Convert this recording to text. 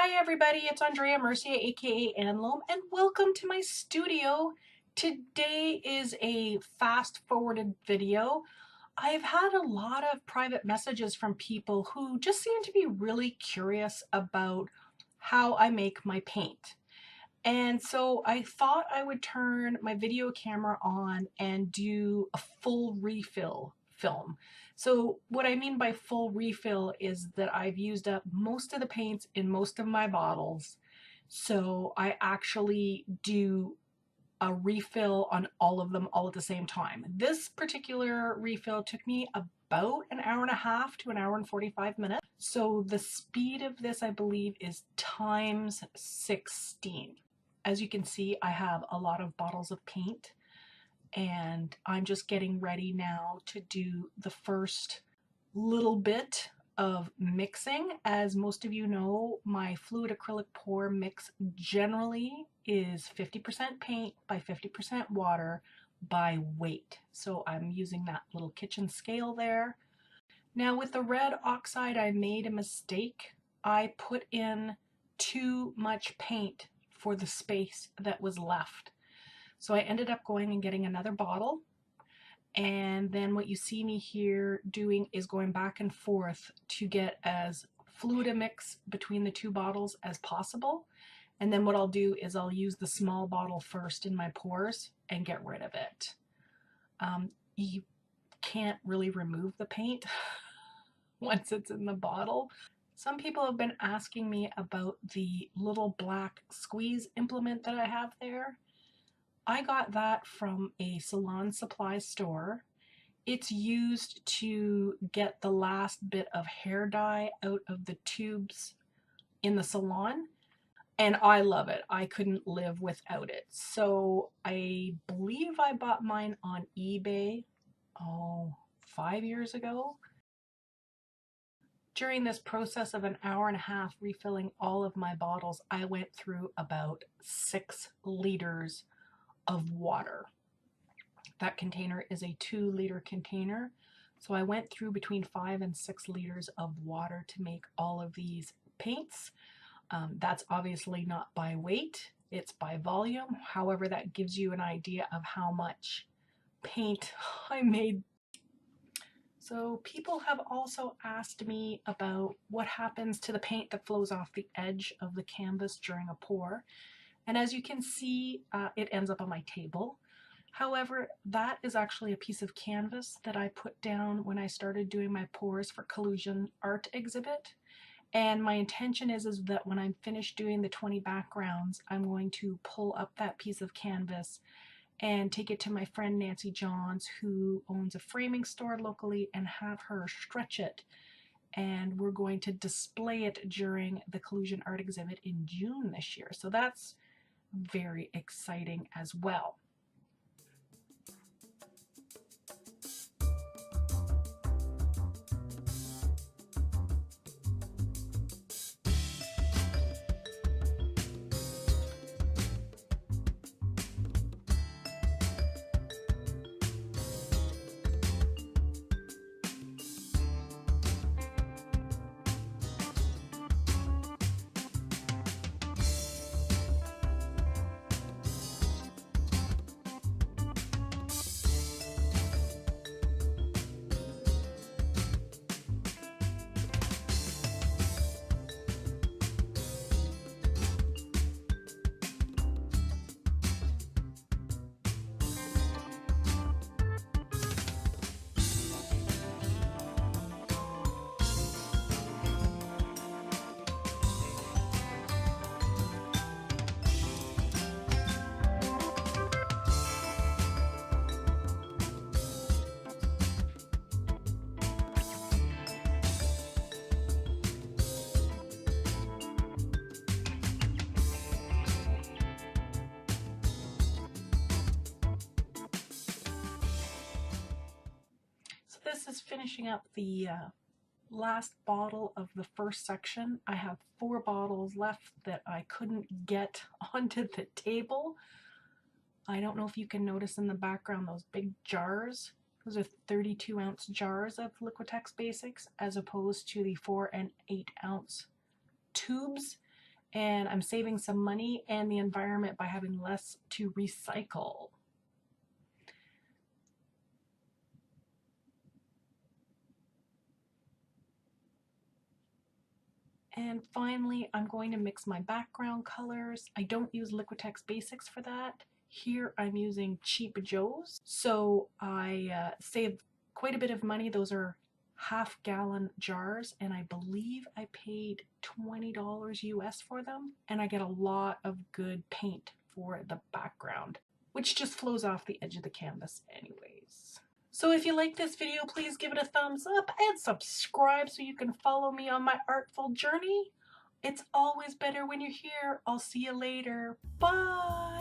Hi everybody, it's Andrea Mercia, aka Anlome, and welcome to my studio. Today is a fast-forwarded video. I've had a lot of private messages from people who just seem to be really curious about how I make my paint. And so I thought I would turn my video camera on and do a full refill film. So what I mean by full refill is that I've used up most of the paints in most of my bottles. So I actually do a refill on all of them all at the same time. This particular refill took me about an hour and a half to an hour and 45 minutes. So the speed of this, I believe, is times 16. As you can see, I have a lot of bottles of paint and I'm just getting ready now to do the first little bit of mixing. As most of you know, my fluid acrylic pour mix generally is 50% paint by 50% water by weight. So I'm using that little kitchen scale there. Now with the red oxide, I made a mistake. I put in too much paint for the space that was left. So I ended up going and getting another bottle. And then what you see me here doing is going back and forth to get as fluid a mix between the two bottles as possible. And then what I'll do is I'll use the small bottle first in my pours and get rid of it. You can't really remove the paint once it's in the bottle. Some people have been asking me about the little black squeeze implement that I have there. I got that from a salon supply store. It's used to get the last bit of hair dye out of the tubes in the salon, and I love it. I couldn't live without it. So I believe I bought mine on eBay, 5 years ago. During this process of an hour and a half refilling all of my bottles, I went through about 6 liters of water. That container is a 2-liter container. So I went through between 5 and 6 liters of water to make all of these paints. That's obviously not by weight, it's by volume. However, that gives you an idea of how much paint I made. So people have also asked me about what happens to the paint that flows off the edge of the canvas during a pour. And as you can see, it ends up on my table. However, that is actually a piece of canvas that I put down when I started doing my pours for Collusion art exhibit. And my intention is that when I'm finished doing the 20 backgrounds, I'm going to pull up that piece of canvas and take it to my friend Nancy Johns, who owns a framing store locally, and have her stretch it. And we're going to display it during the Collusion art exhibit in June this year. So that's very exciting as well. This is finishing up the last bottle of the first section. I have 4 bottles left that I couldn't get onto the table. I don't know if you can notice in the background those big jars. Those are 32-ounce jars of Liquitex Basics as opposed to the 4 and 8 ounce tubes. and I'm saving some money and the environment by having less to recycle. And finally, I'm going to mix my background colors. I don't use Liquitex Basics for that. Here I'm using Cheap Joe's. So I save quite a bit of money. Those are half-gallon jars, and I believe I paid $20 US for them. And I get a lot of good paint for the background, which just flows off the edge of the canvas anyways. So if you like this video, please give it a thumbs up and subscribe so you can follow me on my artful journey. It's always better when you're here. I'll see you later. Bye!